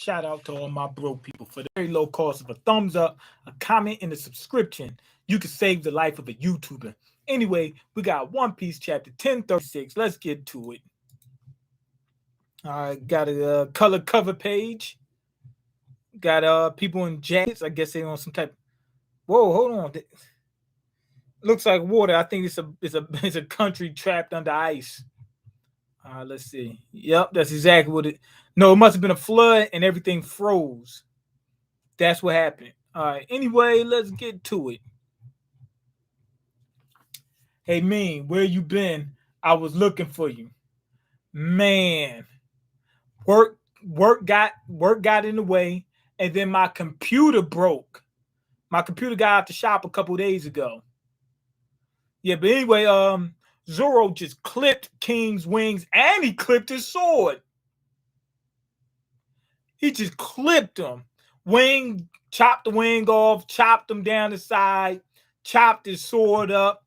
Shout out to all my broke people. For the very low cost of a thumbs up, a comment, and a subscription, you can save the life of a YouTuber. Anyway, we got One Piece chapter 1036. Let's get to it. All right, got a color cover page. Got people in jackets. I guess they on some type. Whoa, hold on. Looks like water. I think it's a country trapped under ice. Let's see. Yep, that's exactly what it. No, it must have been a flood and everything froze. That's what happened. All right. Anyway, let's get to it. Hey, Mean, where you been? I was looking for you. Man, work got in the way, and then my computer broke. My computer got out the shop a couple days ago. Yeah, but anyway, Zoro just clipped King's wings and he clipped his sword. He just clipped him. Chopped the wing off, chopped him down the side, chopped his sword up.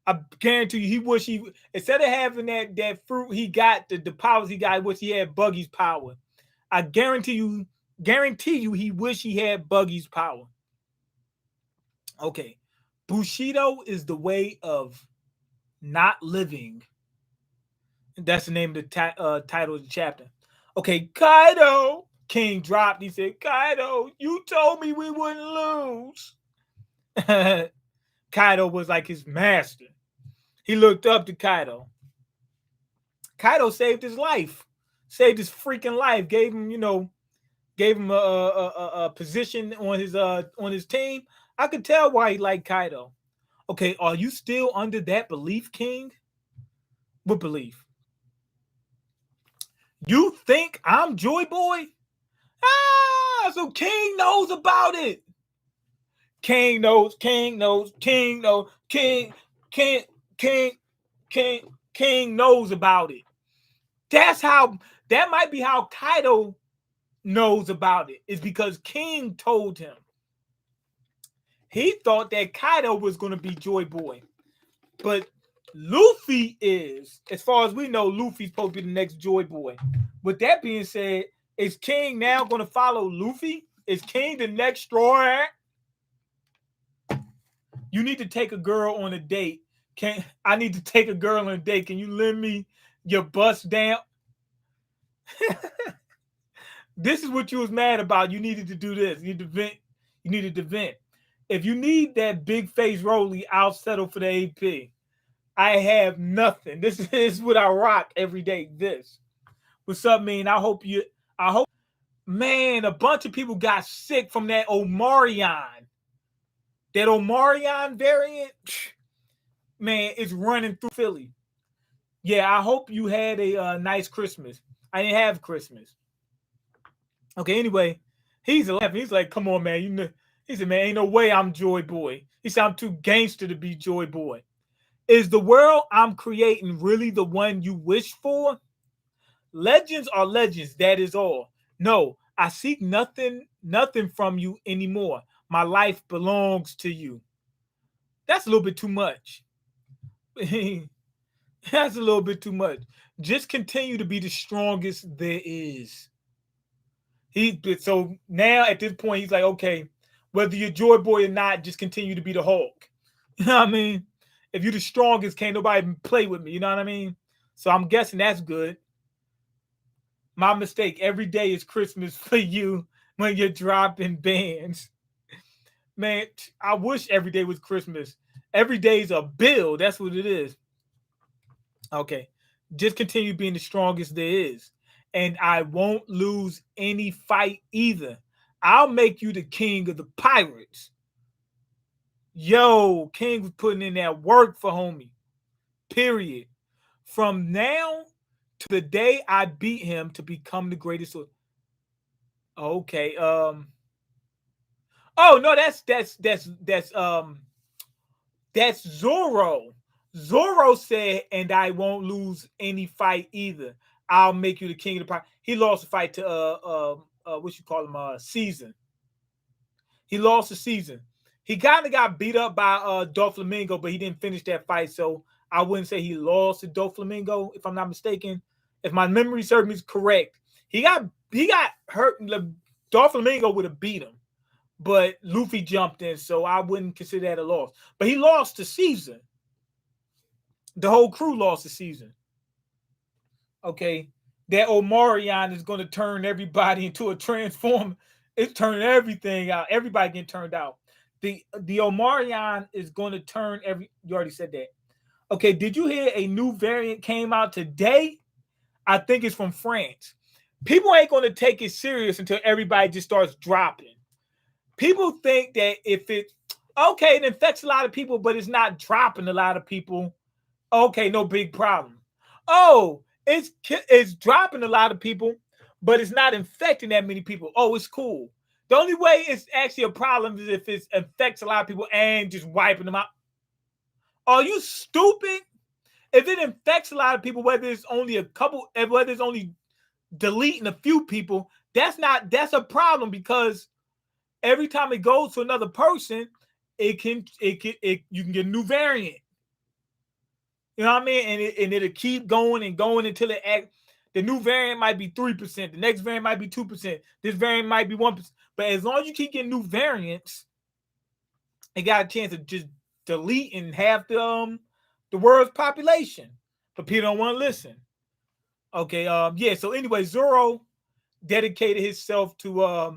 I guarantee you, he wish he instead of having that fruit he got, the powers he got, I wish he had Buggy's power. I guarantee you he wish he had Buggy's power. Okay. Bushido is the way of not living. That's the name of the title of the chapter. Okay, Kaido. King dropped. He said, Kaido, you told me we wouldn't lose. Kaido was like his master. He looked up to Kaido. Kaido saved his life. Saved his freaking life. Gave him a position on his team. I could tell why he liked Kaido. Okay, are you still under that belief, King? What belief? You think I'm Joy Boy? So King knows about it. King knows about it. That might be how Kaido knows about it. Is because King told him. He thought that Kaido was going to be Joy Boy. But Luffy is, as far as we know, Luffy's supposed to be the next Joy Boy. With that being said, is King now going to follow Luffy? Is King the next Straw Hat? You need to take a girl on a date. I need to take a girl on a date. Can you lend me your bust down? This is what you was mad about. You needed to do this. You needed to vent. If you need that big face Rolly, I'll settle for the AP. I have nothing. This is what I rock every day. This. What's up, man? I hope, man, a bunch of people got sick from that Omarion. That Omarion variant, man, it's running through Philly. Yeah, I hope you had a nice Christmas. I didn't have Christmas. Okay, anyway, he's laughing. He's like, come on, man. He said, man, ain't no way I'm Joy Boy. He said, I'm too gangster to be Joy Boy. Is the world I'm creating really the one you wish for? Legends are legends, that is all. No, I seek nothing from you anymore. My life belongs to you. That's a little bit too much. That's a little bit too much. Just continue to be the strongest there is. So now at this point, he's like, okay, whether you're Joy Boy or not, just continue to be the Hulk. You know what I mean? If you're the strongest, can't nobody play with me. You know what I mean? So I'm guessing that's good. My mistake. Every day is Christmas for you when you're dropping bands. Man, I wish every day was Christmas. Every day is a bill. That's what it is. Okay. Just continue being the strongest there is. And I won't lose any fight either. I'll make you the king of the pirates. Yo, King was putting in that work for homie. Period. From now to the day I beat him to become the greatest. Okay. Oh no, that's Zoro. Zoro said, and I won't lose any fight either. I'll make you the king of the pirates. He lost the fight to what you call him, Season. He lost the Season. He kind of got beat up by Doflamingo, but he didn't finish that fight. So I wouldn't say he lost to Doflamingo, if I'm not mistaken. If my memory serves me correct, he got he got hurt. Doflamingo would have beat him, but Luffy jumped in, so I wouldn't consider that a loss. But he lost the season. The whole crew lost the season. Okay, that Omarion is going to turn everybody into a transformer. It's turning everything out. Everybody getting turned out. The Omarion is going to turn every. You already said that. Okay, did you hear a new variant came out today? I think it's from France. People ain't going to take it serious until everybody just starts dropping. People think that if it, okay, it infects a lot of people, but it's not dropping a lot of people. Okay, no big problem. Oh, it's dropping a lot of people, but it's not infecting that many people. Oh, it's cool. The only way it's actually a problem is if it affects a lot of people and just wiping them out. Are you stupid? If it infects a lot of people, whether it's only a couple, whether it's only deleting a few people, that's a problem, because every time it goes to another person, you can get a new variant. You know what I mean? And it'll keep going and going until the new variant might be 3%, the next variant might be 2%, this variant might be 1%. But as long as you keep getting new variants, it got a chance to just delete in half the world's population. But people don't want to listen. Okay, yeah. So anyway, Zoro dedicated himself to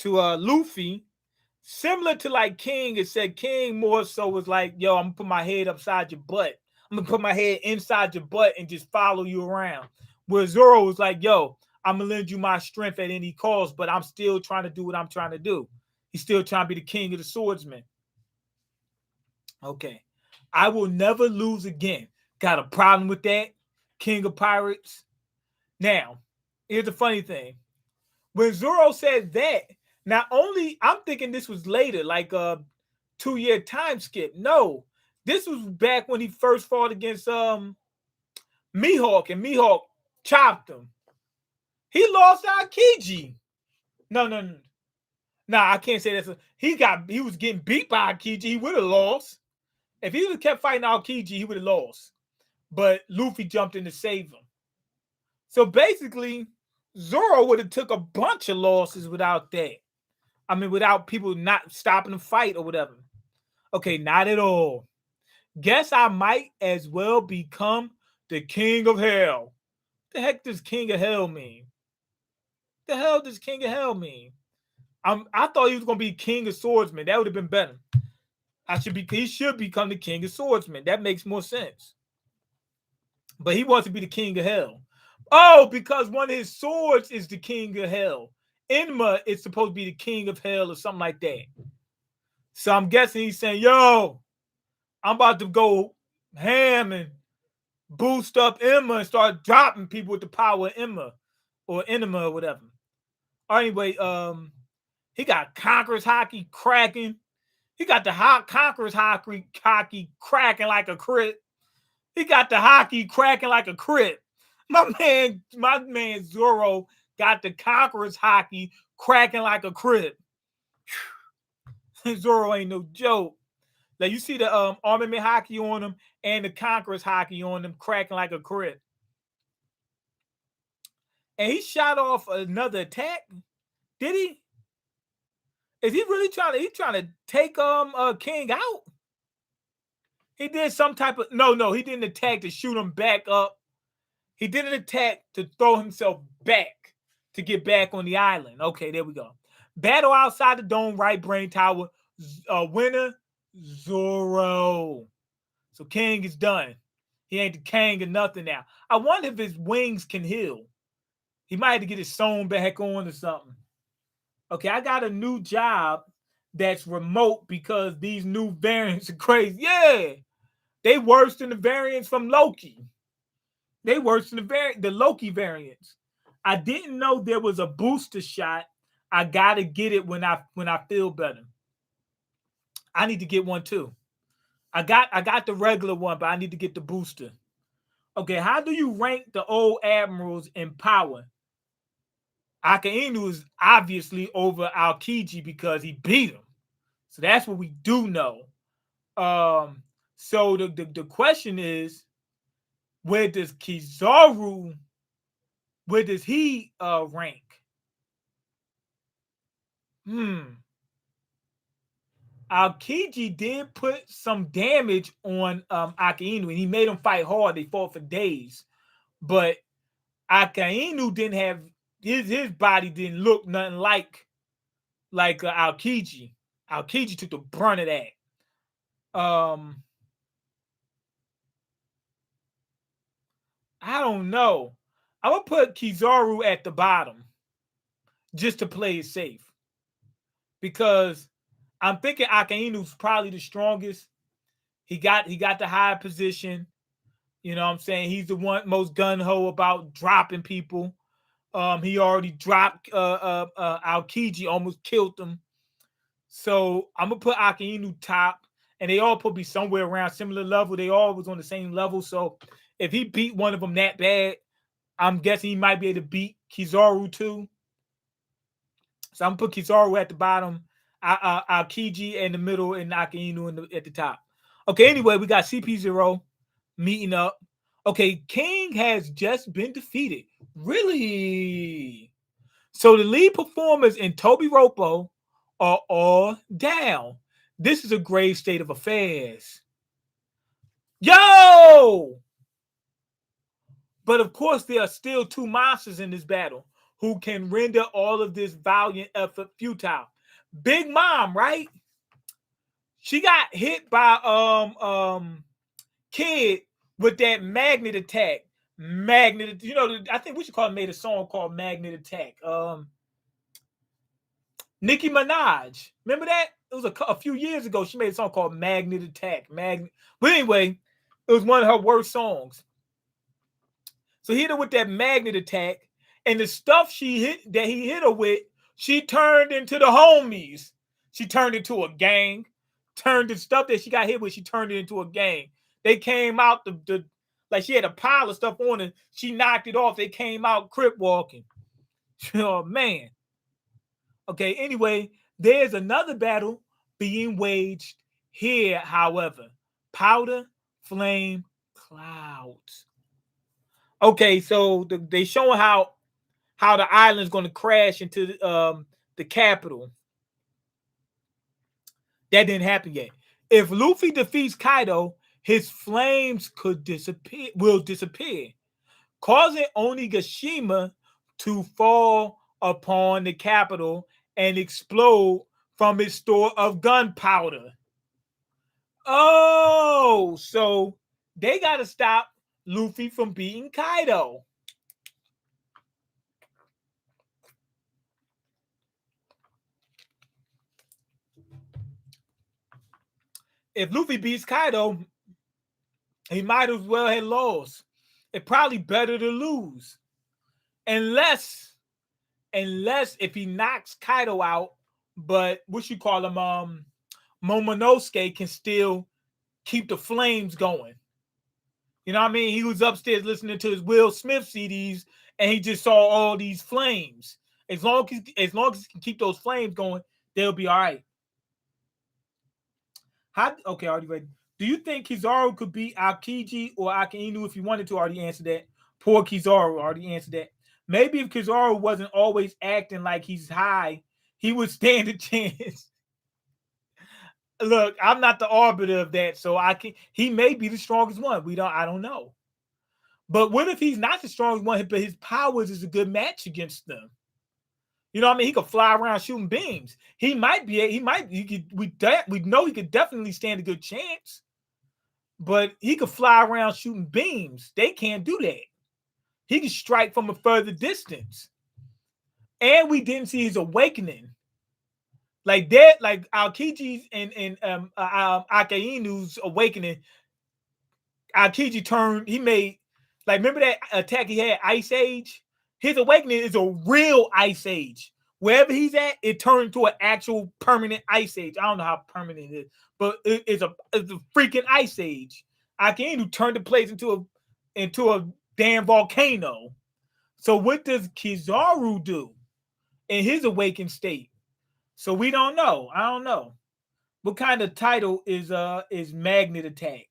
Luffy, similar to like King. It said King more so was like, yo, I'm gonna put my head upside your butt. I'm gonna put my head inside your butt and just follow you around. Where Zoro was like, yo, I'm gonna lend you my strength at any cost, but I'm still trying to do what I'm trying to do. He's still trying to be the king of the swordsmen. Okay. I will never lose again. Got a problem with that, King of Pirates? Now, here's the funny thing. When Zoro said that, not only, I'm thinking this was later, like a 2-year time skip. No, this was back when he first fought against Mihawk, and Mihawk chopped him. He lost Aokiji. No. Nah, I can't say that. He was getting beat by Aokiji. He would have lost. If he would have kept fighting Aokiji, he would have lost. But Luffy jumped in to save him. So basically, Zoro would have took a bunch of losses without that. I mean, without people not stopping the fight or whatever. Okay, not at all. Guess I might as well become the king of hell. The heck does king of hell mean? The hell does king of hell mean? I thought he was gonna be king of swordsmen. That would have been better. He should become the king of swordsmen. That makes more sense. But he wants to be the king of hell. Oh, because one of his swords is the king of hell. Enma is supposed to be the king of hell or something like that. So I'm guessing he's saying, yo, I'm about to go ham and boost up Enma and start dropping people with the power of Enma or Enema or whatever. Anyway, he got Conqueror's Hockey cracking. He got the Conqueror's Hockey cracking like a crit. He got the hockey cracking like a crit. My man Zoro got the Conqueror's Hockey cracking like a crit. Zoro ain't no joke. Like, you see the armament hockey on him and the Conqueror's Hockey on him cracking like a crit. And he shot off another attack. Did he? Is he really trying to take King out? He did some type of no, he didn't attack to shoot him back up. He didn't attack to throw himself back to get back on the island. Okay, there we go. Battle outside the dome, right brain tower. Winner, Zoro. So King is done. He ain't the king or nothing now. I wonder if his wings can heal. He might have to get his sewn back on or something. Okay, I got a new job that's remote because these new variants are crazy. Yeah, they worse than the variants from Loki. They worse than the Loki variants. I didn't know there was a booster shot. I gotta get it when I feel better. I need to get one too. I got the regular one, but I need to get the booster. Okay, how do you rank the old admirals in power? Akainu is obviously over Aokiji because he beat him. So that's what we do know. So the question is, where does Kizaru Where does he rank? Aokiji did put some damage on Akainu, and he made him fight hard. They fought for days, but Akainu didn't have his body didn't look nothing like Aokiji. Aokiji took the brunt of that. I don't know. I'm gonna put Kizaru at the bottom just to play it safe because I'm thinking Akainu's probably the strongest. He got the high position. You know what I'm saying? He's the one most gun-ho about dropping people. He already dropped Aokiji, almost killed him. So I'm gonna put Akainu top, and they all probably somewhere around similar level. They all was on the same level. So if he beat one of them that bad, I'm guessing he might be able to beat Kizaru too. So I'm gonna put Kizaru at the bottom, Aokiji in the middle, and Akainu at the top. Okay, anyway, we got CP0 meeting up. Okay, King has just been defeated. Really? So the lead performers in Toby Roppo are all down. This is a grave state of affairs. Yo! But of course, there are still two monsters in this battle who can render all of this valiant effort futile. Big Mom, right? She got hit by Kid with that magnet attack. Magnet, you know, I think we should call it made a song called Magnet Attack. Nicki Minaj. Remember that? It was a few years ago. She made a song called Magnet Attack. But anyway, it was one of her worst songs. So he hit her with that magnet attack, and the stuff he hit her with, she turned into the homies. She turned into a gang. Turned the stuff that she got hit with, she turned it into a gang. They came out like she had a pile of stuff on her. She knocked it off. They came out crip walking. Oh man. Okay, anyway, there's another battle being waged here, however. Powder, Flame, Clouds. Okay, so they showing how the island's going to crash into the capital. That didn't happen yet. If Luffy defeats Kaido, his flames will disappear, causing Onigashima to fall upon the capital and explode from its store of gunpowder. Oh, so they got to stop Luffy from beating Kaido. If Luffy beats Kaido, he might as well have lost. It's probably better to lose. Unless if he knocks Kaido out, but what you call him, Momonosuke can still keep the flames going. You know what I mean? He was upstairs listening to his Will Smith CDs, and he just saw all these flames. As long as he can keep those flames going, they'll be all right. Okay, already ready. Do you think Kizaru could beat Aokiji or Akainu if he wanted to? Already answered that. Poor Kizaru already answered that. Maybe if Kizaru wasn't always acting like he's high, he would stand a chance. Look, I'm not the arbiter of that, so he may be the strongest one. I don't know. But what if he's not the strongest one, but his powers is a good match against them? You know what I mean? He could fly around shooting beams. We know he could definitely stand a good chance. But he could fly around shooting beams. They can't do that. He can strike from a further distance. And we didn't see his awakening. Like that, like Aokiji's and Akainu's awakening. Aokiji remember that attack he had, Ice Age? His awakening is a real Ice Age. Wherever he's at, it turned to an actual permanent Ice Age. I don't know how permanent it is, but it's a freaking Ice Age. Akainu turned the place into a damn volcano. So what does Kizaru do in his awakened state? So we don't know. I don't know. What kind of title is Magnet Attack?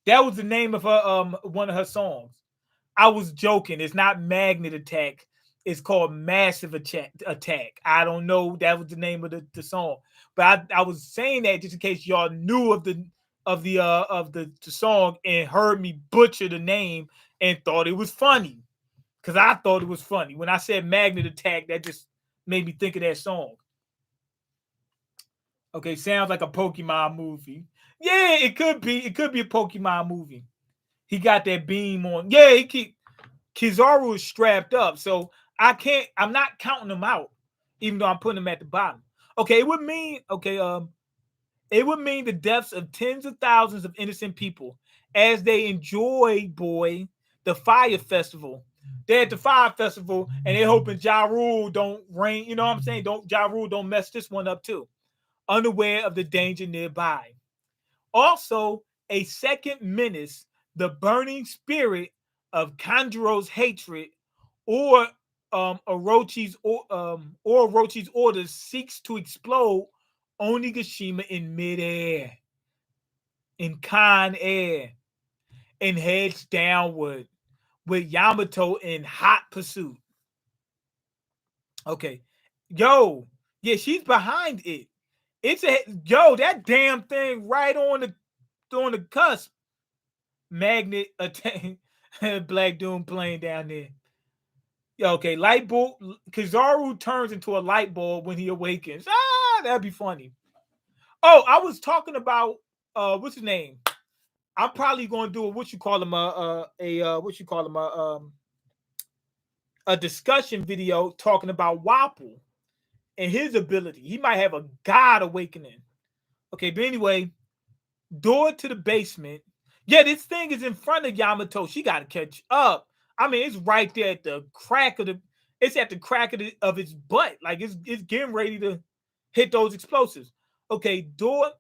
That was the name of her one of her songs. I was joking. It's not magnet attack. It's called massive attack. I don't know. That was the name of the song. But I was saying that just in case y'all knew of the song and heard me butcher the name and thought it was funny. Because I thought it was funny. When I said magnet attack, that just made me think of that song. Okay, sounds like a Pokemon movie. Yeah, it could be. It could be a Pokemon movie. He got that beam on. Yeah, Kizaru is strapped up, so I'm not counting him out, even though I'm putting him at the bottom. Okay, it would mean it would mean the deaths of tens of thousands of innocent people as they enjoy, the Fire Festival. They're at the Fire Festival and they're hoping Ja Rule don't rain. You know what I'm saying? Ja Rule don't mess this one up too. Unaware of the danger nearby. Also, a second menace, the burning spirit of Kanjuro's hatred, or Orochi's orders seeks to explode Onigashima in midair, in Kan air, and heads downward with Yamato in hot pursuit. Okay, yo, yeah, she's behind it. It's that damn thing right on the cusp. Magnet attack. Black Doom playing down there. Okay, light bulb. Kizaru turns into a light bulb when he awakens. That'd be funny. Oh, I was talking about what's his name? I'm probably going to do a discussion video talking about Wapple and his ability. He might have a god awakening. Okay, but anyway, door to the basement. Yeah, this thing is in front of Yamato. She got to catch up. I mean, it's right there at the crack of it's at the crack of its butt. Like it's getting ready to hit those explosives. Okay, door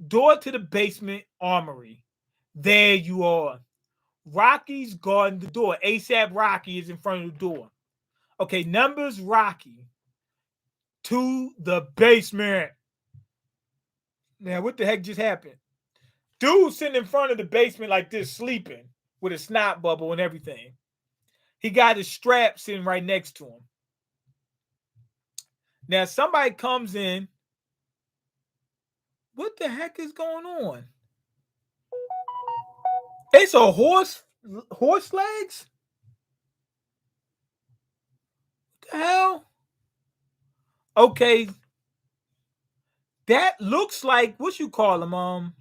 to the basement armory. There you are. Rocky's guarding the door. ASAP Rocky is in front of the door. Okay, numbers Rocky to the basement. Now, what the heck just happened? Dude sitting in front of the basement like this, sleeping with a snot bubble and everything. He got his strap sitting right next to him. Now, somebody comes in. What the heck is going on? It's a horse legs? What the hell? Okay. That looks like, what you call him? Oh,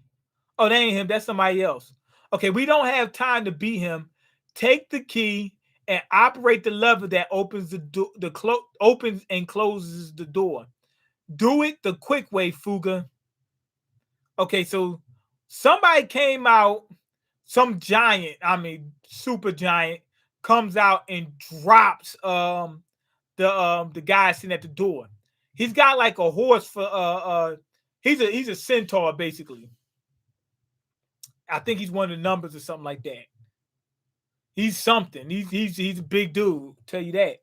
that ain't him. That's somebody else. Okay, we don't have time to beat him. Take the key and operate the lever that opens opens and closes the door. Do it the quick way, Fuga. Okay, so somebody came out, some giant, I mean super giant, comes out and drops the guy sitting at the door. He's got like a horse for he's a centaur basically. I think he's one of the numbers or something like that. He's something. He's a big dude. Tell you that.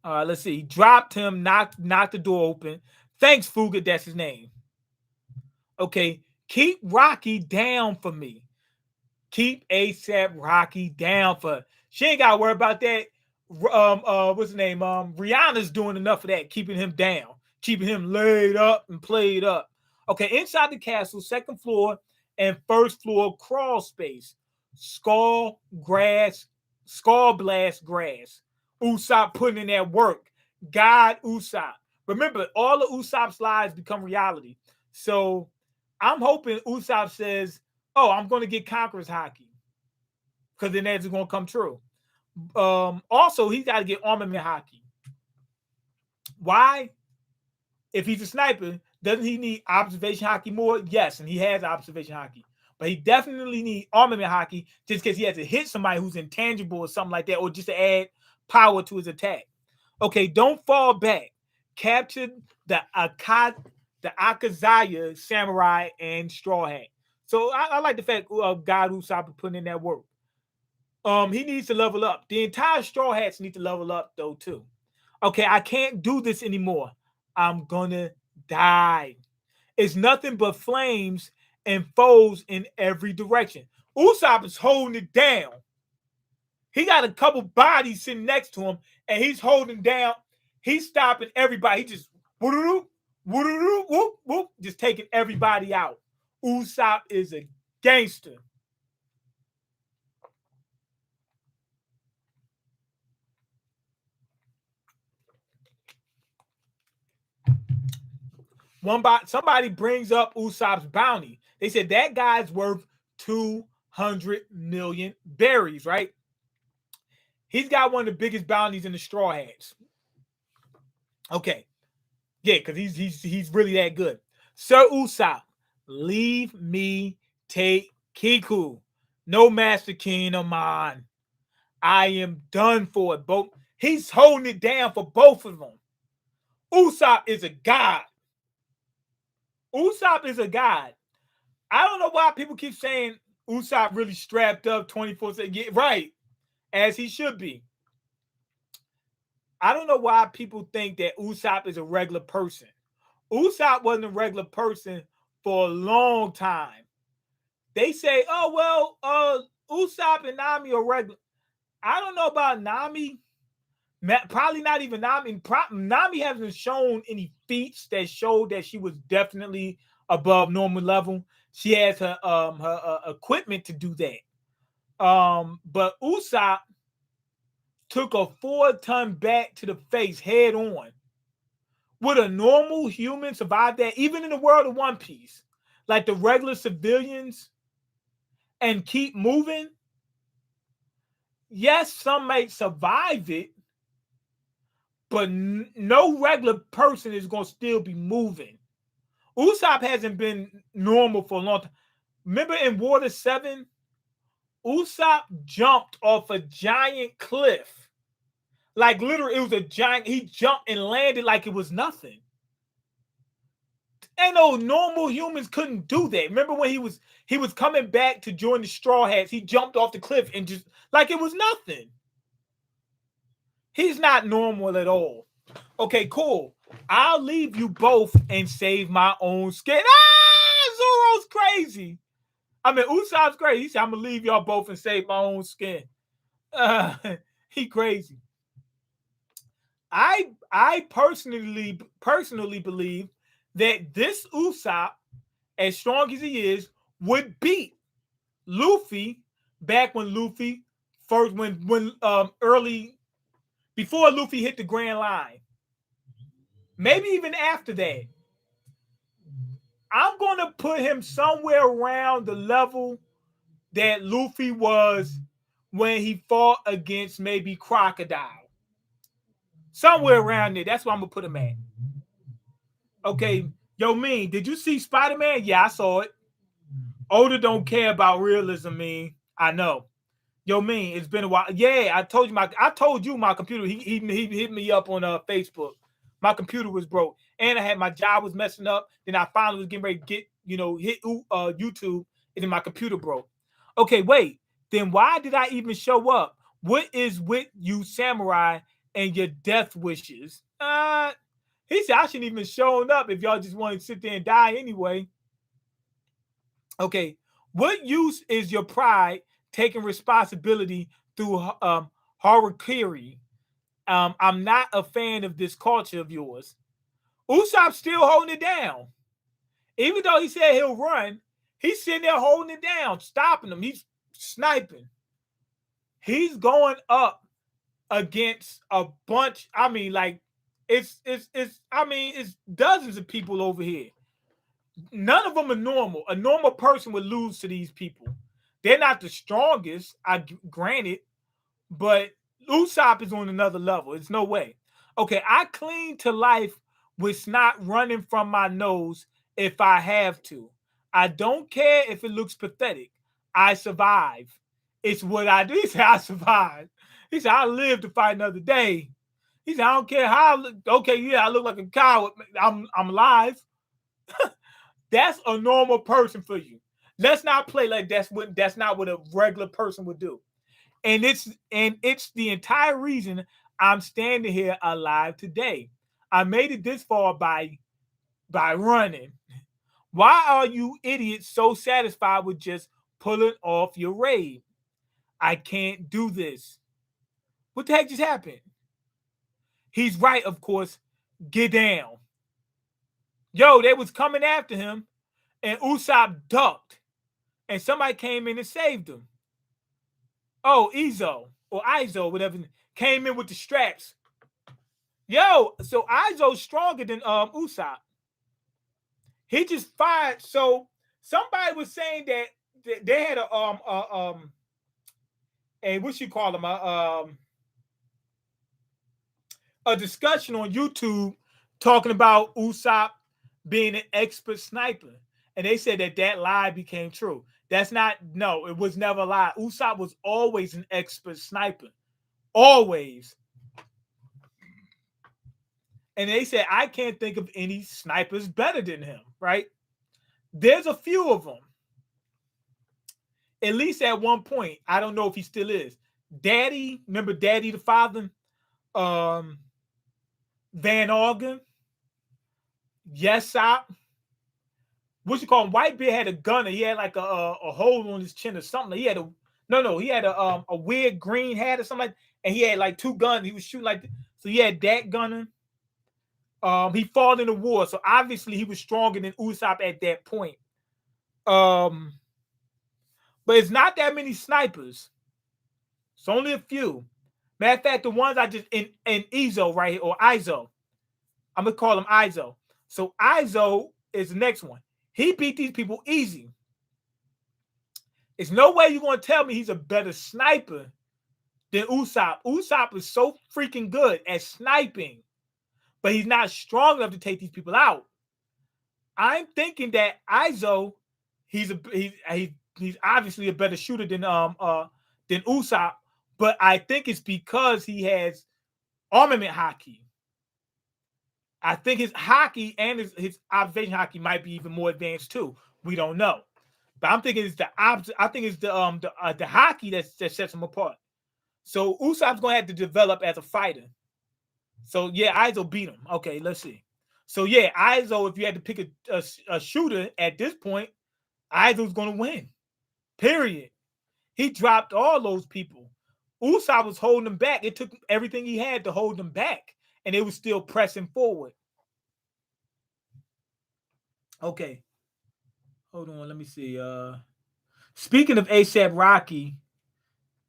Let's see. He dropped him, knocked the door open. Thanks, Fuga. That's his name. Okay, keep Rocky down for me. Keep ASAP Rocky down for. She ain't got to worry about that. What's his name? Rihanna's doing enough of that, keeping him down, keeping him laid up and played up. Okay, inside the castle, second floor and first floor crawl space. Skull blast grass. Usopp putting in that work. God Usopp. Remember, all of Usopp's lies become reality. So I'm hoping Usopp says, "Oh, I'm going to get Conqueror's Haki," because then that's going to come true. Also, he's got to get Armament Haki. Why? If he's a sniper, doesn't he need Observation Haki more? Yes, and he has Observation Haki. But he definitely needs Armament Haki just because he has to hit somebody who's intangible or something like that, or just to add power to his attack. Okay, don't fall back. Capture the Akazaya Samurai and Straw Hat. So I like the fact of God Usopp putting in that work. He needs to level up. The entire Straw Hats need to level up though too. Okay, I can't do this anymore. I'm gonna die. It's nothing but flames and foes in every direction. Usopp is holding it down. He got a couple bodies sitting next to him, and he's holding down. He's stopping everybody. He just whoop, whoop, whoop, whoop, just taking everybody out. Usopp is a gangster. Somebody brings up Usopp's bounty. They said that guy's worth 200 million berries, right? He's got one of the biggest bounties in the Straw Hats. Okay. Yeah, because he's really that good. Sir Usopp, leave me take Kiku. No Master King of mine. I am done for it. Both he's holding it down for both of them. Usopp is a god. Usopp is a god. I don't know why people keep saying Usopp really strapped up 24/7. Yeah, right, as he should be. I don't know why people think that Usopp is a regular person. Usopp wasn't a regular person for a long time. They say, oh, well, Usopp and Nami are regular. I don't know about Nami. Probably not even Nami. Nami hasn't shown any feats that showed that she was definitely above normal level. She has her equipment to do that. But Usopp took a 4-ton bat to the face head on. Would a normal human survive that, even in the world of One Piece? Like the regular civilians, and keep moving? Yes, some might survive it, but no regular person is going to still be moving. Usopp hasn't been normal for a long time. Remember in Water 7, Usopp jumped off a giant cliff. Like literally, it was a giant. He jumped and landed like it was nothing. And no normal humans couldn't do that. Remember when he was coming back to join the Straw Hats? He jumped off the cliff and just like it was nothing. He's not normal at all. Okay, cool. I'll leave you both and save my own skin. Zoro's crazy. I mean, Usopp's crazy. He said, I'm gonna leave y'all both and save my own skin. He crazy. I personally believe that this Usopp, as strong as he is, would beat Luffy back when Luffy first early before Luffy hit the Grand Line. Maybe even after that. I'm going to put him somewhere around the level that Luffy was when he fought against maybe Crocodile. Somewhere around there. That's where I'm going to put him at. Okay, yo, Mean, did you see Spider-Man? Yeah, I saw it. Oda don't care about realism, Mean. I know. Yo, Mean, it's been a while. Yeah, I told you my computer. He hit me up on Facebook. My computer was broke, and I had my job was messing up. Then I finally was getting ready to get hit YouTube, and then my computer broke. Okay, wait. Then why did I even show up? What is with you, samurai, and your death wishes? He said I shouldn't even shown up if y'all just want to sit there and die anyway. Okay, what use is your pride taking responsibility through harakiri? I'm not a fan of this culture of yours. Usopp's still holding it down. Even though he said he'll run, he's sitting there holding it down, stopping them. He's sniping. He's going up against a bunch. I mean, like, it's dozens of people over here. None of them are normal. A normal person would lose to these people. They're not the strongest, granted, but Usopp is on another level. It's no way. Okay, I cling to life with snot running from my nose if I have to. I don't care if it looks pathetic. I survive. It's what I do. He said, I survive. He said, I live to fight another day. He said, I don't care how I look. Okay, yeah, I look like a coward. I'm alive. That's a normal person for you. Let's not play like that's not what a regular person would do. And it's the entire reason I'm standing here alive today. I made it this far by running. Why are you idiots so satisfied with just pulling off your raid. I can't do this. What the heck just happened? He's right, of course. Get down. Yo, they was coming after him, and Usopp ducked, and somebody came in and saved him. Oh, Izo, whatever, came in with the straps. Yo, so Izo's stronger than Usopp. He just fired. So somebody was saying that they had a what you call them a discussion on YouTube talking about Usopp being an expert sniper, and they said that lie became true. That's not, no, it was never a lie. Usopp was always an expert sniper, always. And they said, I can't think of any snipers better than him, right? There's a few of them. At least at one point. I don't know if he still is. Daddy, remember Daddy the father? Van Organ? Yesop? What you call him? Whitebeard had a gunner. He had like a hole on his chin or something. He had he had a weird green hat or something, and he had like two guns. He was shooting so he had that gunner. He fought in the war, so obviously he was stronger than Usopp at that point. But it's not that many snipers. It's only a few. Matter of fact, the ones I just in Izo right here, or Izo. I'm gonna call him Izo. So Izo is the next one. He beat these people easy. There's no way you're gonna tell me he's a better sniper than Usopp. Usopp is so freaking good at sniping, but he's not strong enough to take these people out. I'm thinking that Izo, he's obviously a better shooter than Usopp, but I think it's because he has armament hockey. I think his hockey and his observation hockey might be even more advanced too. We don't know, but I'm thinking it's the opposite. I think it's the hockey that sets him apart. So Usopp's gonna have to develop as a fighter. So yeah, Izo beat him. Okay, let's see. So yeah, Izo, if you had to pick a shooter at this point, Izo's gonna win. Period. He dropped all those people. Usopp was holding him back. It took everything he had to hold him back, and it was still pressing forward. Okay. Hold on, let me see. Speaking of ASAP Rocky,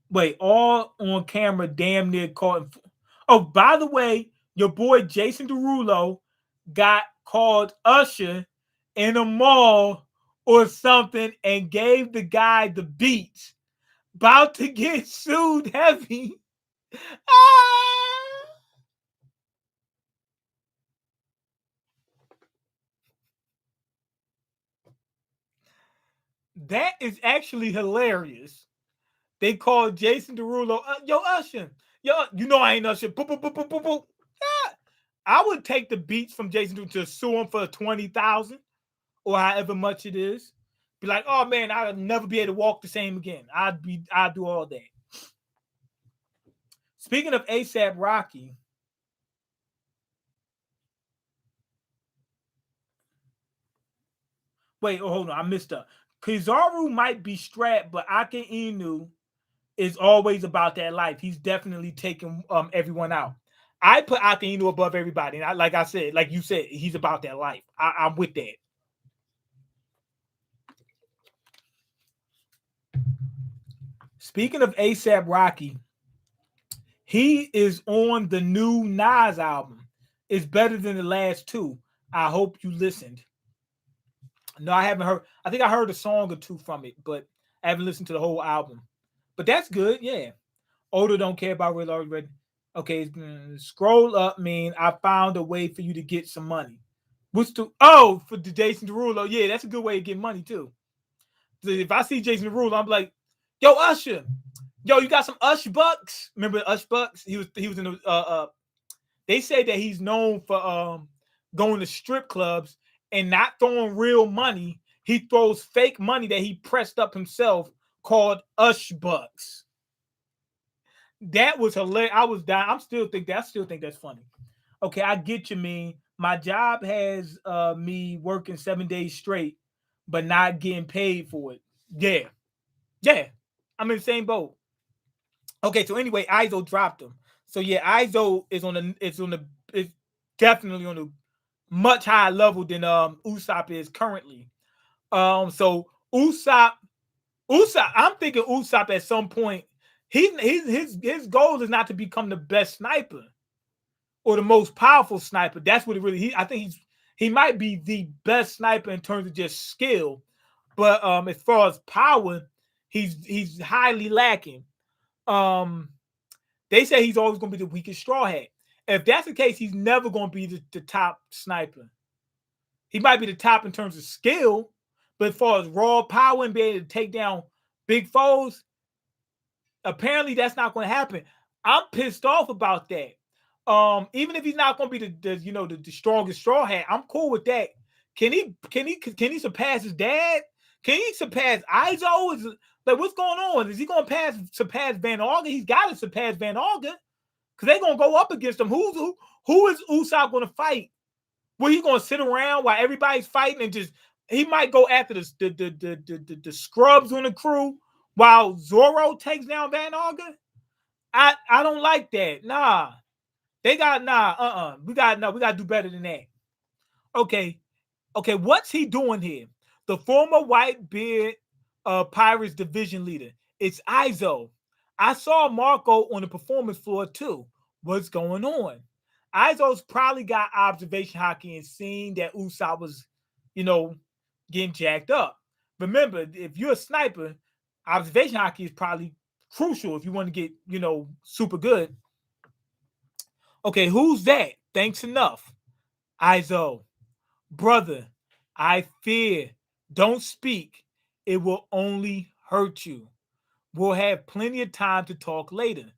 wait, all on camera damn near caught. Oh, by the way, your boy Jason Derulo got called Usher in a mall or something and gave the guy the beats. About to get sued heavy. Ah! That is actually hilarious. They called Jason Derulo, yo, Usher. Yo, you know I ain't Usher. Boop, boop, boop, boop, boop, boop. Yeah. I would take the beats from Jason Derulo to sue him for 20,000 or however much it is. Be like, oh man, I'll never be able to walk the same again. I'd do all that. Speaking of ASAP Rocky, wait, hold on, I missed up. Kizaru might be strapped, but Ake Inu is always about that life. He's definitely taking everyone out. I put Ake Inu above everybody. And like I said, like you said, he's about that life. I'm with that. Speaking of ASAP Rocky, he is on the new Nas album. It's better than the last two. I hope you listened. No, I haven't heard. I think I heard a song or two from it, but I haven't listened to the whole album. But that's good, yeah. Odo don't care about real already. Okay, scroll up. Mean I found a way for you to get some money. What's for the Jason Derulo? Yeah, that's a good way to get money too. So if I see Jason Derulo, I'm like, yo, Usher, yo, you got some Ush bucks? Remember Ush bucks? He was in the they say that he's known for going to strip clubs and not throwing real money. He throws fake money that he pressed up himself called Ush bucks. That was hilarious. I was dying. I still think that's funny. Okay, I get you, mean. My job has me working 7 days straight, but not getting paid for it. Yeah. Yeah, I'm in the same boat. Okay, so anyway, Izo dropped him. So yeah, Izo is definitely on a much higher level than Usopp is currently. So Usopp, I'm thinking Usopp at some point, his goal is not to become the best sniper or the most powerful sniper. That's what it really. I think he might be the best sniper in terms of just skill, but as far as power, he's highly lacking. Um, they say he's always going to be the weakest straw hat. If that's the case, he's never going to be the top sniper. He might be the top in terms of skill, but as far as raw power and being able to take down big foes, apparently that's not going to happen. I'm pissed off about that. Even if he's not going to be the strongest straw hat, I'm cool with that. Can he surpass his dad? Can he surpass Izo? Like, what's going on? Is he going to surpass Van Augen? He's got to surpass Van Augen because they're going to go up against him. Who is Usopp going to fight? Well, he going to sit around while everybody's fighting and just he might go after the scrubs on the crew while Zoro takes down Van Augen? I don't like that. Nah. They got We gotta do better than that. Okay. Okay, what's he doing here? The former white beard Pirates division leader. It's Izo. I saw Marco on the performance floor too. What's going on? Izo's probably got observation hockey and seen that Usopp was, you know, getting jacked up. Remember, if you're a sniper, observation hockey is probably crucial if you want to get, super good. Okay, who's that? Thanks enough. Izo. Brother, I fear. Don't speak. It will only hurt you. We'll have plenty of time to talk later.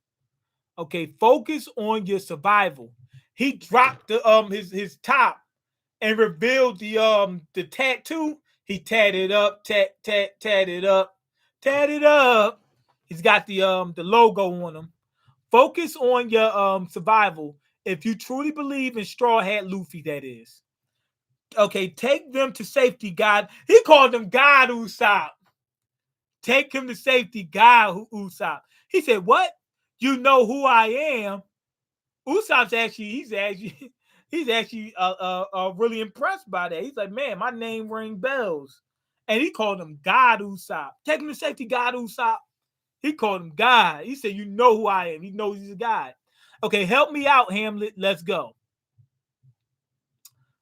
Okay, focus on your survival. He dropped his top and revealed the tattoo. He tatted up, tatted up, tatted up. He's got the logo on him. Focus on your survival. If you truly believe in Straw Hat Luffy, that is. Okay, take them to safety, God. He called them God Usopp. Take him to safety, God Usopp. He said, "What? You know who I am?" Usopp's he's actually really impressed by that. He's like, "Man, my name ring bells," and he called him God Usopp. Take him to safety, God Usopp. He called him God. He said, "You know who I am." He knows he's a God. Okay, help me out, Hamlet. Let's go.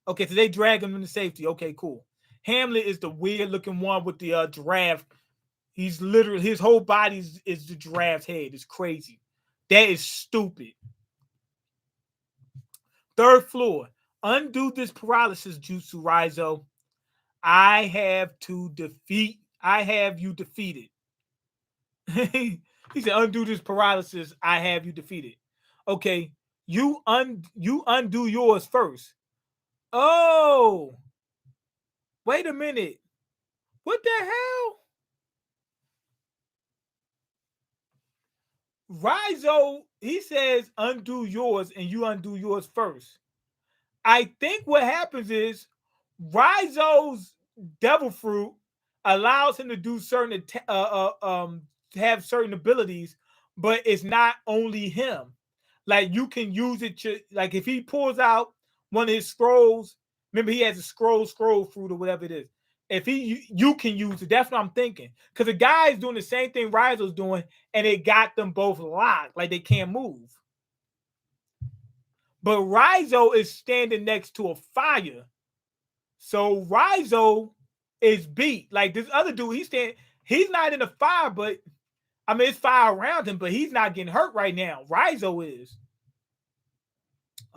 Okay, so they drag him into safety. Okay, cool. Hamlet is the weird looking one with the giraffe. He's literally his whole body is the giraffe's head. It's crazy. That is stupid. Third floor. Undo this paralysis, Jutsu Raizo. I have you defeated. He said, undo this paralysis. I have you defeated. Okay, you undo yours first. Oh, wait a minute. What the hell? Rizo, he says undo yours and you undo yours first. I think what happens is Rizo's devil fruit allows him to do have certain abilities, but it's not only him. Like you can use it to, like if he pulls out one of his scrolls, remember he has a scroll fruit or whatever it is. If you can use it, that's what I'm thinking. Because the guy is doing the same thing Rizo's doing, and it got them both locked, like they can't move. But Rizo is standing next to a fire. So Rizo is beat. Like this other dude, he's not in the fire, but I mean it's fire around him, but he's not getting hurt right now. Rizo is.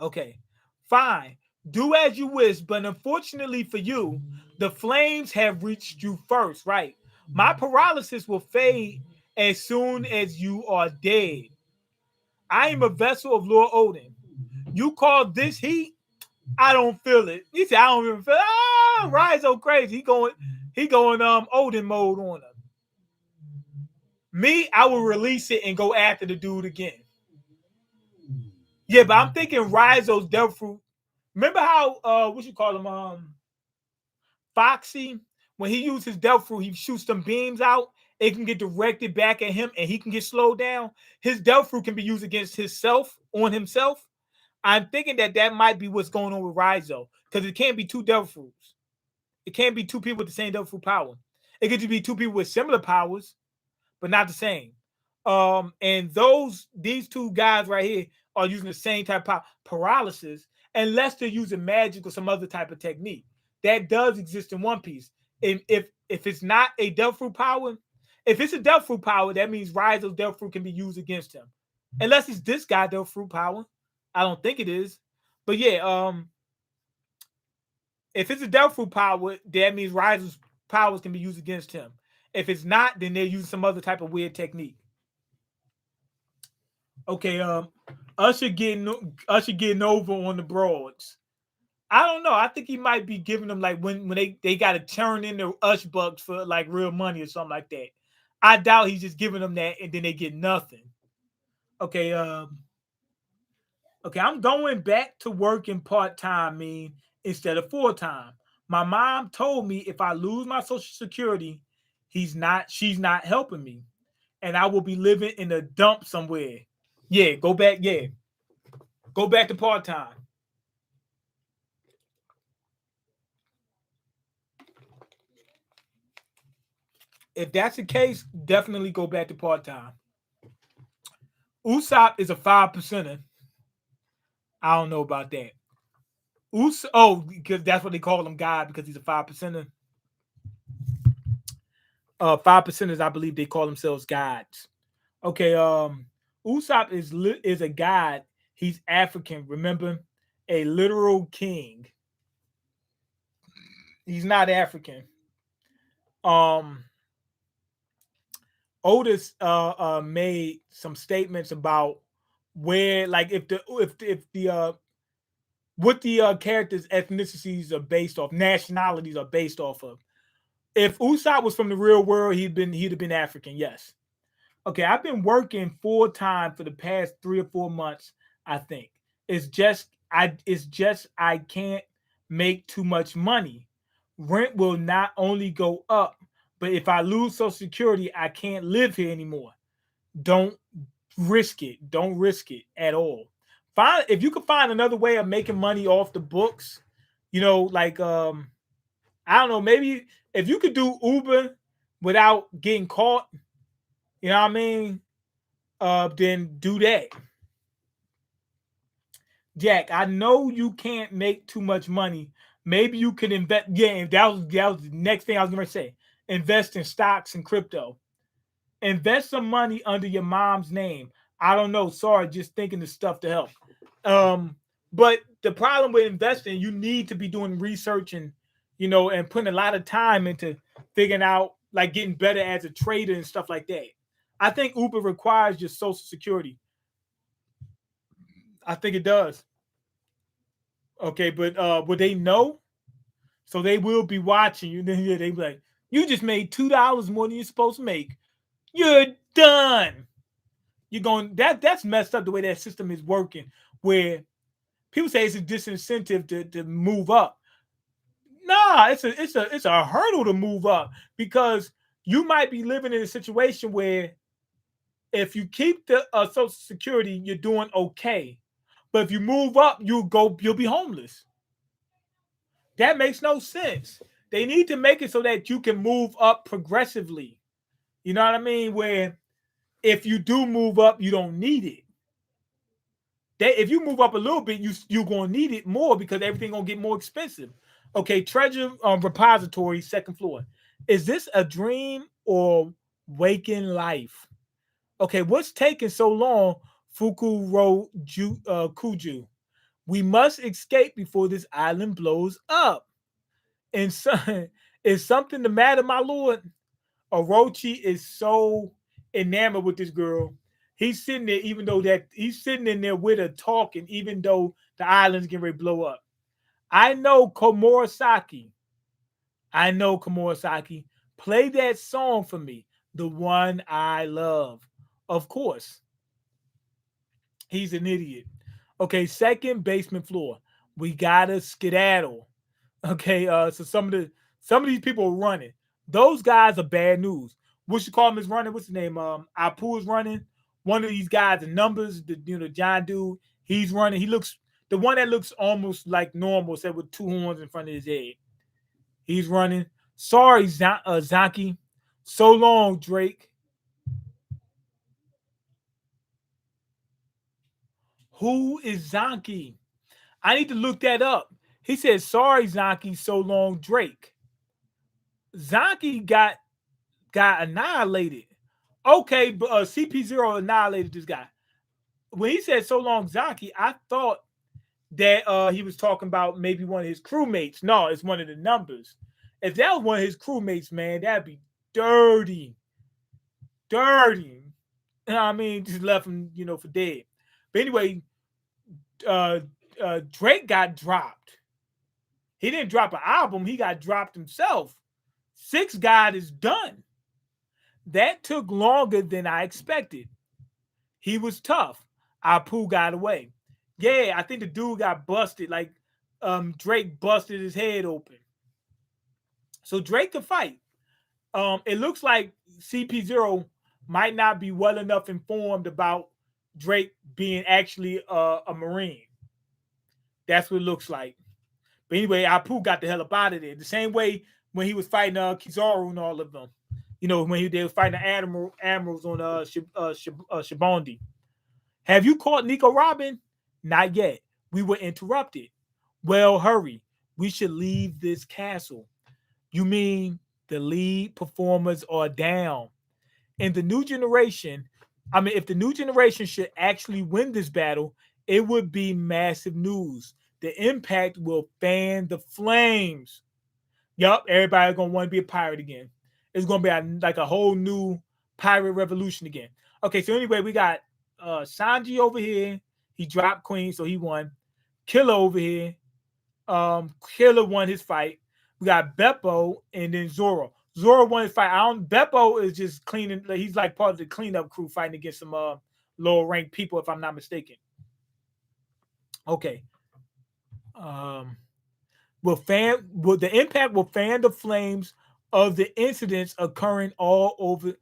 Okay, fine. Do as you wish, but unfortunately for you, the flames have reached you first, right? My paralysis will fade as soon as you are dead. I am a vessel of Lord Odin. You call this heat? I don't feel it. He said, I don't even feel it. Ah, Rizo crazy. He going Odin mode on him. Me, I will release it and go after the dude again. Yeah, but I'm thinking Rizo's devil fruit. Remember how what you call him? Foxy, when he used his devil fruit, he shoots some beams out it can get directed back at him and he can get slowed down. His death fruit can be used against himself, on himself. I'm thinking that that might be what's going on with Rizo, because it can't be two devil fruits. It can't be two people with the same devil fruit power. It could just be two people with similar powers, but not the same. And these two guys right here are using the same type of paralysis, unless they're using magic or some other type of technique that does exist in One Piece. If it's not a devil fruit power, if it's a devil fruit power, that means Rizo's devil fruit can be used against him, unless it's this guy devil fruit power. I don't think it is, but yeah, if it's a devil fruit power, that means Rizo's powers can be used against him. If it's not, then they're using some other type of weird technique. Okay, Usher getting over on the broads. I don't know. I think he might be giving them like when they got to turn in their Ush bucks for like real money or something like that. I doubt he's just giving them that and then they get nothing. Okay, okay, I'm going back to working part time, instead of full time. My mom told me if I lose my social security, she's not helping me, and I will be living in a dump somewhere. Yeah, go back. Yeah, go back to part time. If that's the case, definitely go back to part time. Usopp is a 5%er. I don't know about that. Because that's what they call him, God, because he's a 5%er. 5%ers, I believe they call themselves gods. Okay, Usopp is a god. He's African. Remember, a literal king. He's not African. Um, Otis made some statements about where, like, if the what the characters' ethnicities are based off, nationalities are based off of. If Usopp was from the real world, he'd have been African. Yes. Okay, I've been working full time for the past 3 or 4 months. I think it's just I can't make too much money. Rent will not only go up, but if I lose Social Security, I can't live here anymore. Don't risk it. Don't risk it at all. Find if you can find another way of making money off the books. Like I don't know, maybe if you could do Uber without getting caught, you know what I mean? Then do that. Jack, I know you can't make too much money. Maybe you could invest. Yeah, that was the next thing I was going to say. Invest in stocks and crypto. Invest some money under your mom's name. I don't know. Sorry, just thinking of stuff to help. Um, but the problem with investing, you need to be doing research and putting a lot of time into figuring out like getting better as a trader and stuff like that. I think Uber requires your social security. I think it does. Okay, but would they know? So they will be watching you. Then yeah, they be like, "You just made $2 more than you're supposed to make. You're done." You're going that's messed up the way that system is working. Where people say it's a disincentive to move up. Nah, it's a hurdle to move up because you might be living in a situation where if you keep the Social Security, you're doing okay. But if you move up, you'll be homeless. That makes no sense. They need to make it so that you can move up progressively. You know what I mean? Where if you do move up, you don't need it. If you move up a little bit, you're gonna need it more because everything gonna get more expensive. Okay, treasure repository, second floor. Is this a dream or waking life? Okay, what's taking so long? Kuju. We must escape before this island blows up. And so, is something the matter, my lord? Orochi is so enamored with this girl. He's sitting there, even though that he's sitting in there with her talking, even though the island's getting ready to blow up. I know Komorosaki. I know Komorosaki. Play that song for me, the one I love. Of course, he's an idiot. Okay, second basement floor. We gotta skedaddle. Okay, so some of these people are running. Those guys are bad news. what you call him is running. What's his name? Apu is running. One of these guys, the numbers, the giant dude, he's running. He looks the one that looks almost like normal, said with two horns in front of his head. He's running. Sorry, Zaki. So long, Drake. Who is Zaki? I need to look that up. He said, sorry, Zaki, so long, Drake. Zaki got annihilated. Okay, but CP0 annihilated this guy. When he said so long, Zaki, I thought that he was talking about maybe one of his crewmates. No, it's one of the numbers. If that was one of his crewmates, man, that'd be dirty. Dirty. You know what I mean? Just left him, for dead. But anyway, Drake got dropped. He didn't drop an album. He got dropped himself. Six God is done. That took longer than I expected. He was tough. Apu got away. Yeah, I think the dude got busted. Like Drake busted his head open. So Drake could fight. It looks like CP0 might not be well enough informed about Drake being actually a Marine. That's what it looks like. But anyway, Apu got the hell up out of there. The same way when he was fighting Kizaru and all of them. When they were fighting the admirals on Shibondi. Have you caught Nico Robin? Not yet. We were interrupted. Well, hurry. We should leave this castle. You mean the lead performers are down? In the new generation, if the new generation should actually win this battle, it would be massive news. The impact will fan the flames. Yup, everybody's going to want to be a pirate again. It's going to be like a whole new pirate revolution again. Okay, so anyway, we got Sanji over here. He dropped Queen, so he won. Killer over here. Killer won his fight. We got Beppo and then Zoro. Zoro won his fight. Beppo is just cleaning. He's like part of the cleanup crew fighting against some lower ranked people, if I'm not mistaken. Okay. The impact will fan the flames of the incidents occurring all over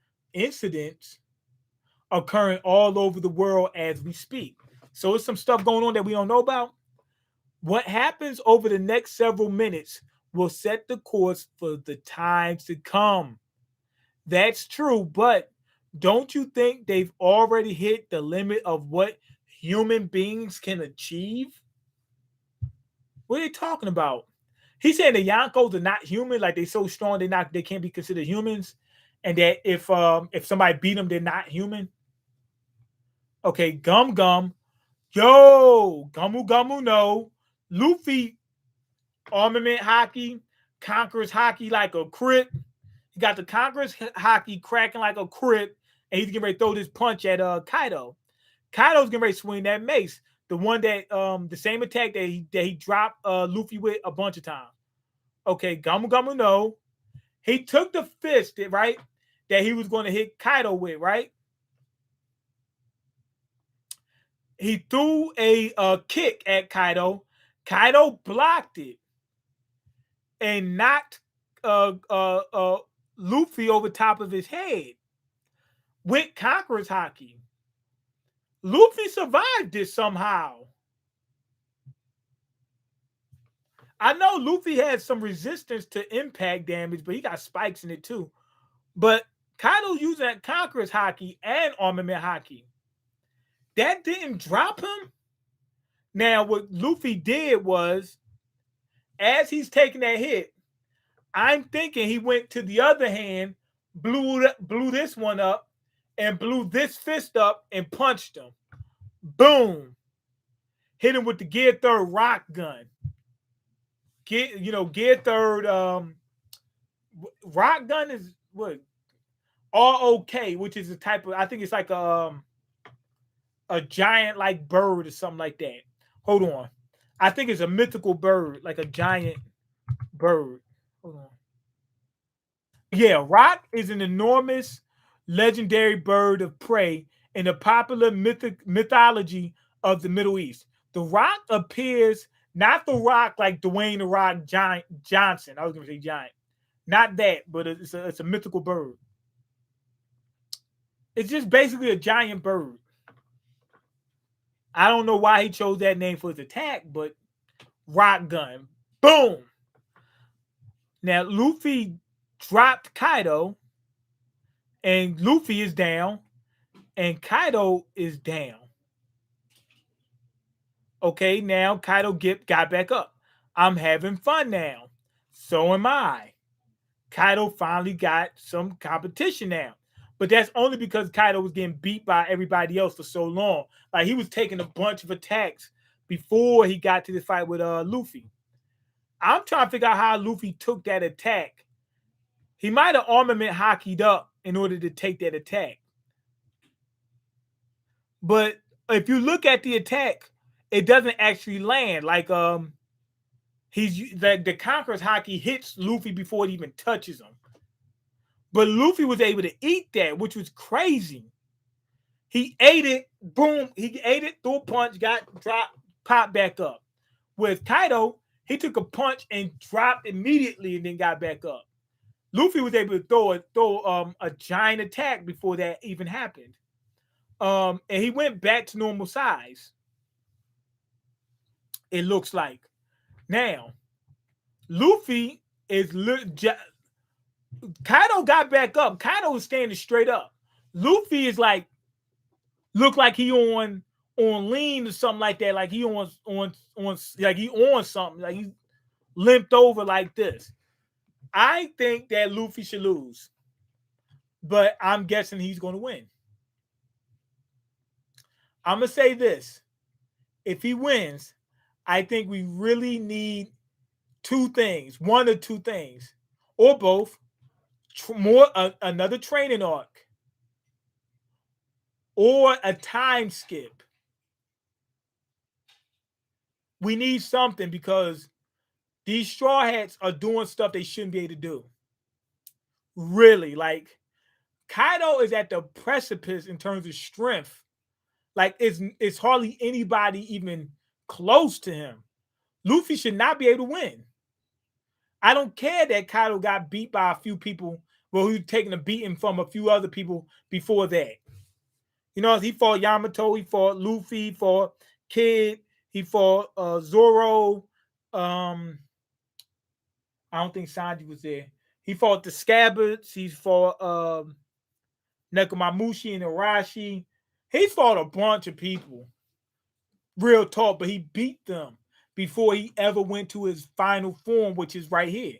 the world as we speak. So there's some stuff going on that we don't know about. What happens over the next several minutes will set the course for the times to come. That's true, but don't you think they've already hit the limit of what human beings can achieve? What are you talking about? He's saying the Yonkos are not human, like they're so strong they can't be considered humans, and that if somebody beat them, they're not human. Okay, Gum Gum, yo, Gumu Gumu no, Luffy, armament hockey, conquers hockey like a crit. He got the conquerors hockey cracking like a crit, and he's getting ready to throw this punch at Kaido. Kaido's getting ready to swing that mace. The one that the same attack that he dropped Luffy with a bunch of times. Okay, Gamu Gamu no. He took the fist, right, that he was going to hit Kaido with, right? He threw a kick at Kaido. Kaido blocked it and knocked Luffy over top of his head with Conqueror's Haki. Luffy survived this somehow. I know Luffy had some resistance to impact damage, but he got spikes in it too. But Kaido using that Conqueror's Haki and Armament Haki. That didn't drop him. Now, what Luffy did was, as he's taking that hit, I'm thinking he went to the other hand, blew this one up, and blew this fist up and punched him. Boom. Hit him with the Gear 3rd rock gun. Gear 3rd rock gun is what? ROK, which is a type of, I think it's like a giant like bird or something like that. Hold on. I think it's a mythical bird, like a giant bird. Hold on. Yeah, rock is an enormous legendary bird of prey in the popular mythology of the Middle East. The rock appears, not the rock like Dwayne the Rock Johnson. I was going to say giant. Not that, but it's a mythical bird. It's just basically a giant bird. I don't know why he chose that name for his attack, but rock gun. Boom. Now Luffy dropped Kaido, and Luffy is down, and Kaido is down. Okay, now Kaido got back up. I'm having fun now. So am I. Kaido finally got some competition now. But that's only because Kaido was getting beat by everybody else for so long. Like he was taking a bunch of attacks before he got to the fight with Luffy. I'm trying to figure out how Luffy took that attack. He might have armament hockeyed up in order to take that attack. But if you look at the attack, it doesn't actually land. Like he's the Conqueror's hockey hits Luffy before it even touches him. But Luffy was able to eat that, which was crazy. He ate it, boom, he ate it, threw a punch, got dropped, popped back up. With Kaido, he took a punch and dropped immediately and then got back up. Luffy was able to throw a giant attack before that even happened. And he went back to normal size. It looks like. Now, Luffy is Kaido got back up. Kaido was standing straight up. Luffy is like look like he on lean or something like that. Like he on like he on something. Like he limped over like this. I think that Luffy should lose, but I'm guessing he's going to win. I'm gonna say this: if he wins, I think we really need two things, one or two things, or both. Another training arc, or a time skip. We need something because these Straw Hats are doing stuff they shouldn't be able to do. Really, like Kaido is at the precipice in terms of strength. Like it's hardly anybody even close to him. Luffy should not be able to win. I don't care that Kaido got beat by a few people. Well, he was taking a beating from a few other people before that. You know, he fought Yamato, he fought Luffy, he fought Kid, he fought Zoro. I don't think Sanji was there. He fought the Scabbards. He fought Nekomamushi and Arashi. He fought a bunch of people. Real talk, but he beat them before he ever went to his final form, which is right here.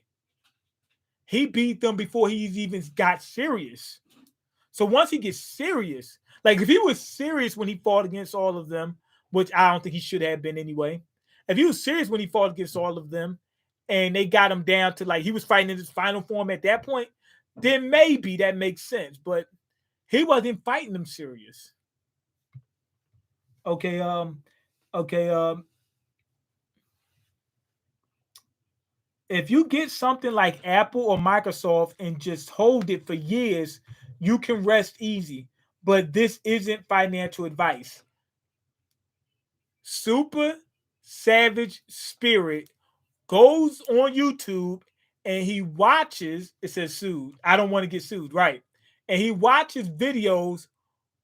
He beat them before he even got serious. So once he gets serious, like if he was serious when he fought against all of them, which I don't think he should have been anyway. If he was serious when he fought against all of them, and they got him down to like he was fighting in his final form at that point, then maybe that makes sense. But he wasn't fighting them serious. Okay, okay, if you get something like Apple or Microsoft and just hold it for years, you can rest easy. But this isn't financial advice. Super Savage Spirit goes on YouTube and he watches, it says sued. I don't want to get sued, right? And he watches videos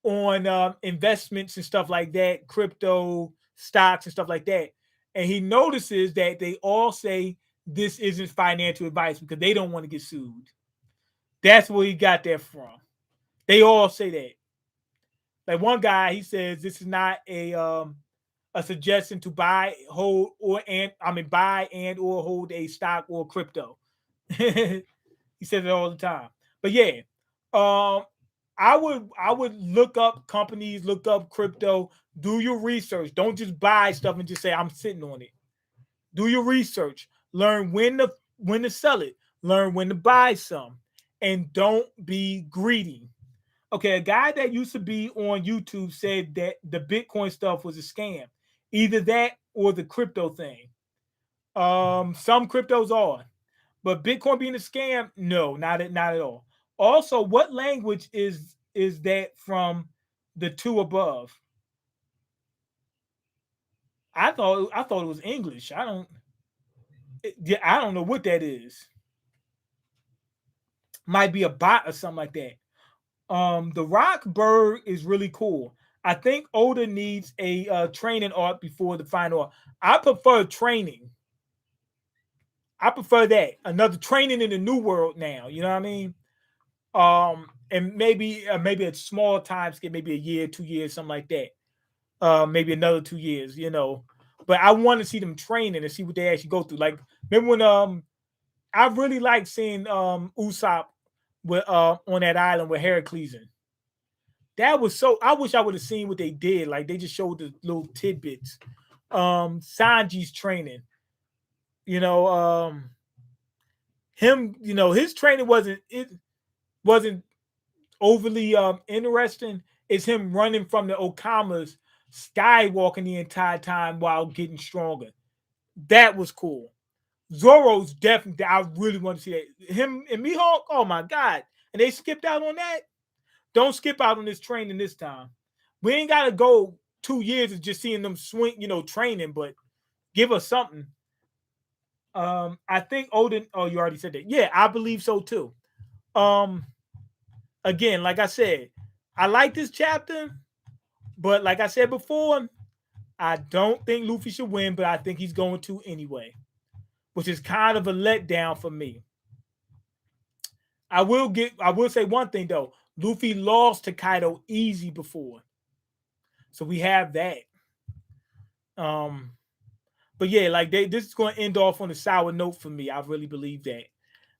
on investments and stuff like that, crypto, stocks and stuff like that. And he notices that they all say this isn't financial advice because they don't want to get sued. That's where he got that from. They all say that. Like one guy, he says this is not a suggestion to buy, hold, buy and or hold a stock or crypto. He says it all the time. But yeah, I would look up companies, look up crypto, do your research. Don't just buy stuff and just say I'm sitting on it. Do your research. Learn when to sell it. Learn when to buy some, and don't be greedy. Okay, a guy that used to be on YouTube said that the Bitcoin stuff was a scam. Either that or the crypto thing. Some cryptos are, but Bitcoin being a scam, no, not at all. Also, what language is that from the two above? I thought it was English. I don't know what that is. Might be a bot or something like that. The Rock Bird is really cool. I think Oda needs a training arc before the final arc. I prefer training. I prefer that. Another training in the new world now. You know what I mean? And maybe a small time skip, maybe a year, 2 years, something like that. Maybe another 2 years, But I want to see them training and see what they actually go through. Like, remember when I really like seeing Usopp with on that island with Heracles. That was so. I wish I would have seen what they did. Like, they just showed the little tidbits. Sanji's training. You know, him. His training wasn't overly interesting. It's him running from the Okamas, skywalking the entire time while getting stronger. That was cool. Zoro's definitely. I really want to see that. Him and Mihawk. Oh my god! And they skipped out on that. Don't skip out on this training this time. We ain't gotta go 2 years of just seeing them swing, training, but give us something. I think Odin. Oh, you already said that. Yeah, I believe so too. Um, Again, like I said, I like this chapter, but like I said before, I don't think Luffy should win, but I think he's going to anyway, which is kind of a letdown for me. I will say one thing though. Luffy lost to Kaido easy before. So we have that. Um, but yeah, like this is going to end off on a sour note for me. I really believe that.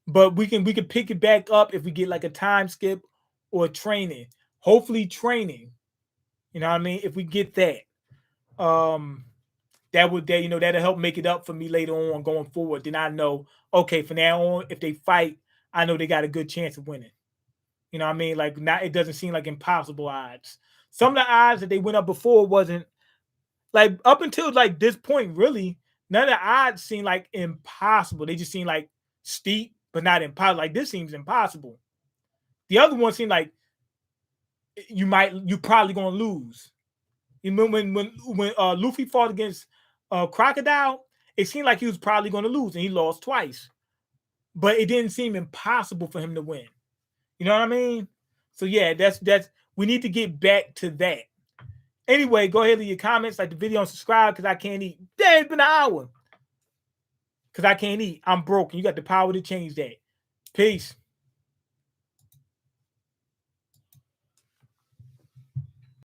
But we can pick it back up if we get like a time skip or training. Hopefully training. You know what I mean? If we get that. That'll help make it up for me later on going forward. Then I know, okay, from now on, if they fight, I know they got a good chance of winning. You know what I mean? Like, not, it doesn't seem like impossible odds. Some of the odds that they went up before wasn't like, up until like this point, really, none of the odds seem like impossible. They just seem like steep, but not impossible. Like, this seems impossible. The other one seemed like you probably gonna lose. You remember when Luffy fought against Crocodile, it seemed like he was probably going to lose, and he lost twice. But it didn't seem impossible for him to win. You know what I mean? So yeah, that's we need to get back to that. Anyway, go ahead and leave your comments, like the video, and subscribe because I can't eat. Damn, it's been an hour. Because I can't eat. I'm broken. You got the power to change that. Peace.